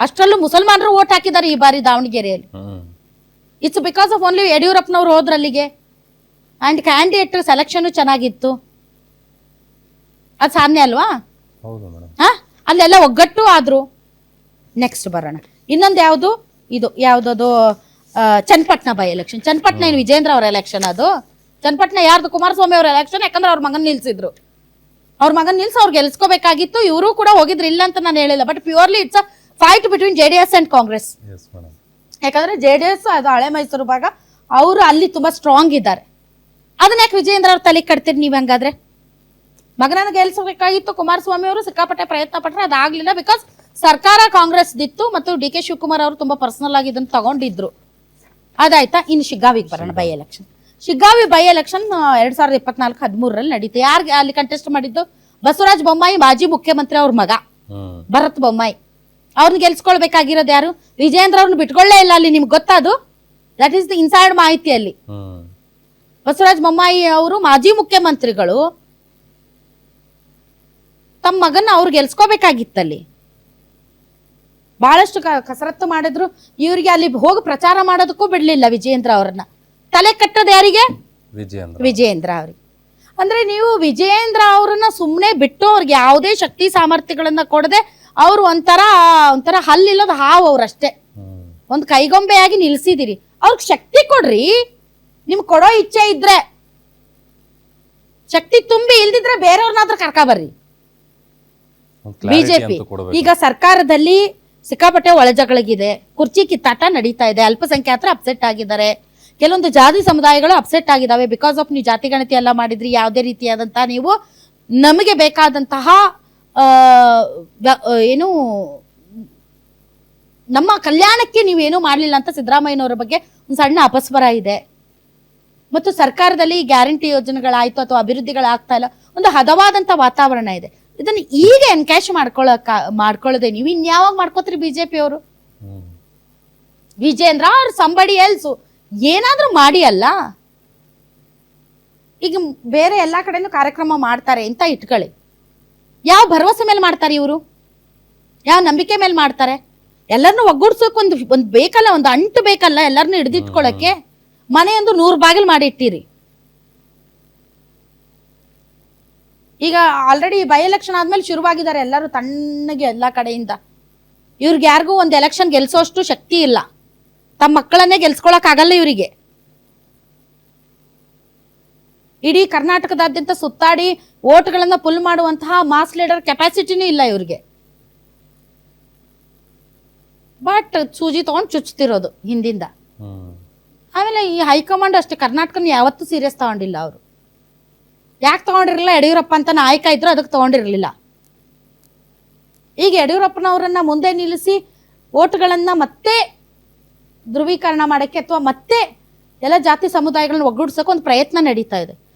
ಅಷ್ಟರಲ್ಲೂ ಮುಸಲ್ಮಾನರು ಓಟ್ ಹಾಕಿದ್ದಾರೆ ಈ ಬಾರಿ ದಾವಣಗೆರೆಯಲ್ಲಿ. ಇಟ್ಸ್ ಬಿಕಾಸ್ ಆಫ್ ಓನ್ಲಿ ಯಡಿಯೂರಪ್ಪನವ್ರು ಹೋದ್ರಲ್ಲಿಗೆ ಆ್ಯಂಡ್ ಕ್ಯಾಂಡಿಡೇಟ್ ಸೆಲೆಕ್ಷನ್ ಚೆನ್ನಾಗಿತ್ತು. ಅದು ಸಾಧನೆ ಅಲ್ವಾ? ಅಲ್ಲೆಲ್ಲ ಒಗ್ಗಟ್ಟು ಆದ್ರು. ನೆಕ್ಸ್ಟ್ ಬರೋಣ. ಇನ್ನೊಂದು ಯಾವುದು ಇದು ಯಾವುದದು ಚನ್ನಪಟ್ಟಣ ಬೈ ಎಲೆಕ್ಷನ್. ಚನ್ನಪಟ್ಟಣ ಏನು ವಿಜೇಂದ್ರ ಅವರ ಎಲೆಕ್ಷನ್? ಅದು ಚನ್ನಪಟ್ಟಣ ಯಾರ್ದು? ಕುಮಾರಸ್ವಾಮಿ ಅವರ ಎಲೆಕ್ಷನ್. ಯಾಕಂದ್ರೆ ಅವ್ರ ಮಗನ್ ನಿಲ್ಸಿದ್ರು. ಅವ್ರ ಮಗನ್ ನಿಲ್ಸಿ ಅವ್ರು ಗೆಲ್ಸ್ಕೋಬೇಕಾಗಿತ್ತು. ಇವರು ಕೂಡ ಹೋಗಿದ್ರು, ಇಲ್ಲ ಅಂತ ನಾನು ಹೇಳಿಲ್ಲ. But purely it's a fight between JDS and Congress. ಯಾಕಂದ್ರೆ JDS ಅದು ಹಳೆ ಮೈಸೂರು ಭಾಗ, ಅವರು ಅಲ್ಲಿ ತುಂಬಾ ಸ್ಟ್ರಾಂಗ್ ಇದ್ದಾರೆ. ಅದನ್ನ ಯಾಕೆ ವಿಜಯೇಂದ್ರ ಅವ್ರ ತಲೆ ಕಟ್ತೀರಿ ನೀವು? ಹಂಗಾದ್ರೆ ಮಗನನ್ನ ಗೆಲ್ಸಬೇಕಾಗಿತ್ತು. ಕುಮಾರಸ್ವಾಮಿ ಅವರು ಸಿಕ್ಕಾಪಟ್ಟೆ ಪ್ರಯತ್ನ ಪಟ್ರೆ ಅದಾಗ್ಲಿಲ್ಲ. ಬಿಕಾಸ್ ಸರ್ಕಾರ ಕಾಂಗ್ರೆಸ್ ದಿತ್ತು ಮತ್ತು DK ಶಿವಕುಮಾರ್ ಅವರು ತುಂಬಾ ಪರ್ಸನಲ್ ಆಗಿ ಇದನ್ನ ತಗೊಂಡಿದ್ರು. ಅದಾಯ್ತಾ? ಇನ್ನು ಶಿಗ್ಗಾವಿಗೆ ಬರೋಣ. By election. Shiggavi by election 2024-13 ನಡೀತು. ಯಾರು ಅಲ್ಲಿ ಕಂಟೆಸ್ಟ್ ಮಾಡಿದ್ದು? ಬಸವರಾಜ ಬೊಮ್ಮಾಯಿ, ಮಾಜಿ ಮುಖ್ಯಮಂತ್ರಿ ಅವ್ರ ಮಗ ಭರತ್ ಬೊಮ್ಮಾಯಿ. ಅವ್ರನ್ನ ಗೆಲ್ಸ್ಕೊಳ್ಬೇಕಾಗಿರೋದು ಯಾರು? ವಿಜೇಂದ್ರ ಅವ್ರನ್ನ ಬಿಟ್ಕೊಳ್ಳೇ ಇಲ್ಲ ಅಲ್ಲಿ. ನಿಮ್ಗೆ ಗೊತ್ತಾದು? ದಟ್ ಈಸ್ ದ ಇನ್ಸೈಡ್ ಮಾಹಿತಿಯಲ್ಲಿ. ಬಸವರಾಜ ಬೊಮ್ಮಾಯಿ ಅವರು ಮಾಜಿ ಮುಖ್ಯಮಂತ್ರಿಗಳು ತಮ್ಮ ಮಗನ್ನ ಅವ್ರು ಗೆಲ್ಸ್ಕೋಬೇಕಾಗಿತ್ತಲ್ಲಿ. ಬಹಳಷ್ಟು ಕಸರತ್ತು ಮಾಡಿದ್ರು. ಇವ್ರಿಗೆ ಅಲ್ಲಿ ಹೋಗಿ ಪ್ರಚಾರ ಮಾಡೋದಕ್ಕೂ ಬಿಡ್ಲಿಲ್ಲ ವಿಜಯೇಂದ್ರ ಅವ್ರನ್ನ. ತಲೆ ಕಟ್ಟೋದು ಯಾರಿಗೆ? ವಿಜಯೇಂದ್ರ ಅವ್ರಿಗೆ. ಅಂದ್ರೆ ನೀವು ವಿಜಯೇಂದ್ರ ಅವ್ರನ್ನ ಸುಮ್ಮನೆ ಬಿಟ್ಟು ಅವ್ರಿಗೆ ಯಾವುದೇ ಶಕ್ತಿ ಸಾಮರ್ಥ್ಯಗಳನ್ನ ಕೊಡದೆ ಅವ್ರು ಒಂಥರ ಹಲ್ಲಿಲ್ಲದ ಹಾವು ಅವ್ರಷ್ಟೇ. ಒಂದು ಕೈಗೊಂಬೆಯಾಗಿ ನಿಲ್ಸಿದಿರಿ. ಅವ್ರಿಗೆ ಶಕ್ತಿ ಕೊಡ್ರಿ. ನಿಮ್ಗೆ ಕೊಡೋ ಇಚ್ಛೆ ಇದ್ರೆ, ಶಕ್ತಿ ತುಂಬಿ, ಇಲ್ದಿದ್ರೆ ಬೇರೆಯವ್ರನ್ನಾದ್ರೂ ಕರ್ಕ ಬರ್ರಿ. ಬಿಜೆಪಿ ಈಗ ಸರ್ಕಾರದಲ್ಲಿ ಸಿಕ್ಕಾಪಟ್ಟೆ ಒಳಜಗಳಿಗಿದೆ. ಕುರ್ಚಿ ಕಿತ್ತಾಟ ನಡೀತಾ ಇದೆ. ಅಲ್ಪಸಂಖ್ಯಾತರು ಅಪ್ಸೆಟ್ ಆಗಿದ್ದಾರೆ. ಕೆಲವೊಂದು ಜಾತಿ ಸಮುದಾಯಗಳು ಅಪ್ಸೆಟ್ ಆಗಿದಾವೆ. ಬಿಕಾಸ್ ಆಫ್ ನೀವು ಜಾತಿ ಗಣತಿ ಎಲ್ಲ ಮಾಡಿದ್ರಿ. ಯಾವುದೇ ರೀತಿಯಾದಂತಹ ನೀವು ನಮಗೆ ಬೇಕಾದಂತಹ ಏನು ನಮ್ಮ ಕಲ್ಯಾಣಕ್ಕೆ ನೀವೇನು ಮಾಡಲಿಲ್ಲ ಅಂತ ಸಿದ್ದರಾಮಯ್ಯನವರ ಬಗ್ಗೆ ಒಂದು ಸಣ್ಣ ಅಪಸ್ವರ ಇದೆ. ಮತ್ತು ಸರ್ಕಾರದಲ್ಲಿ ಗ್ಯಾರಂಟಿ ಯೋಜನೆಗಳಾಯ್ತು ಅಥವಾ ಅಭಿವೃದ್ಧಿಗಳಾಗ್ತಾ ಇಲ್ಲ. ಒಂದು ಹದವಾದಂತ ವಾತಾವರಣ ಇದೆ. ಇದನ್ನ ಈಗ ಎನ್ಕ್ಯಾಶ್ ಮಾಡ್ಕೊಳ್ಳದೆ ನೀವು ಇನ್ಯಾವಾಗ ಮಾಡ್ಕೋತೀರಿ? ಬಿಜೆಪಿ ಅವರು ವಿಜೇಂದ್ರ ಅವ್ರ ಸಂಬಡಿ ಎಲ್ಸು ಏನಾದ್ರೂ ಮಾಡಿ ಅಲ್ಲ. ಈಗ ಬೇರೆ ಎಲ್ಲಾ ಕಡೆನೂ ಕಾರ್ಯಕ್ರಮ ಮಾಡ್ತಾರೆ ಅಂತ ಇಟ್ಕೊಳ್ಳಿ. ಯಾವ ಭರವಸೆ ಮೇಲೆ ಮಾಡ್ತಾರೆ ಇವರು? ಯಾವ ನಂಬಿಕೆ ಮೇಲೆ ಮಾಡ್ತಾರೆ? ಎಲ್ಲರನ್ನೂ ಒಗ್ಗೂಡ್ಸೋಕ್ ಒಂದು ಬೇಕಲ್ಲ, ಒಂದು ಅಂಟು ಬೇಕಲ್ಲ ಎಲ್ಲರನ್ನೂ ಹಿಡಿದಿಟ್ಕೊಳಕ್ಕೆ. ಮನೆಯೊಂದು 100 ಬಾಗಿಲು ಮಾಡಿ ಇಟ್ಟಿರಿ. ಈಗ ಆಲ್ರೆಡಿ ಬೈ ಎಲೆಕ್ಷನ್ ಆದ್ಮೇಲೆ ಶುರುವಾಗಿದ್ದಾರೆ ಎಲ್ಲರೂ ತಣ್ಣಗೆ ಎಲ್ಲಾ ಕಡೆಯಿಂದ. ಇವ್ರಿಗೆ ಯಾರಿಗೂ ಒಂದು ಎಲೆಕ್ಷನ್ ಗೆಲ್ಸೋಷ್ಟು ಶಕ್ತಿ ಇಲ್ಲ. ತಮ್ಮ ಮಕ್ಕಳನ್ನೇ ಗೆಲ್ಸ್ಕೊಳಕ್ ಆಗಲ್ಲ ಇವರಿಗೆ. ಇಡೀ ಕರ್ನಾಟಕದಾದ್ಯಂತ ಸುತ್ತಾಡಿ ಓಟ್ಗಳನ್ನ ಪುಲ್ ಮಾಡುವಂತಹ ಮಾಸ್ ಲೀಡರ್ ಕೆಪಾಸಿಟಿನೂ ಇಲ್ಲ ಇವ್ರಿಗೆ. ಬಟ್ ಸೂಜಿ ತಗೊಂಡು ಚುಚ್ತಿರೋದು ಹಿಂದಿಂದ. ಆಮೇಲೆ ಈ ಹೈಕಮಾಂಡ್ ಅಷ್ಟೇ ಕರ್ನಾಟಕನ ಯಾವತ್ತೂ ಸೀರಿಯಸ್ ತಗೊಂಡಿಲ್ಲ. ಅವರು ಯಾಕೆ ತಗೊಂಡಿರಲಿಲ್ಲ? ಯಡಿಯೂರಪ್ಪ ಅಂತ ನಾಯಕ ಇದ್ರು, ಅದಕ್ಕೆ ತಗೊಂಡಿರ್ಲಿಲ್ಲ. ಈಗ ಯಡಿಯೂರಪ್ಪನವರನ್ನ ಮುಂದೆ ನಿಲ್ಲಿಸಿ ಓಟ್ಗಳನ್ನ ಮತ್ತೆ ಧ್ರುವೀಕರಣ ಮಾಡಕ್ಕೆ ಅಥವಾ ಮತ್ತೆ ಎಲ್ಲ ಜಾತಿ ಸಮುದಾಯಗಳನ್ನ ಒಗ್ಗೂಡ್ಸೋಕೆ ಒಂದು ಪ್ರಯತ್ನ ನಡೀತಾ ಇದೆ.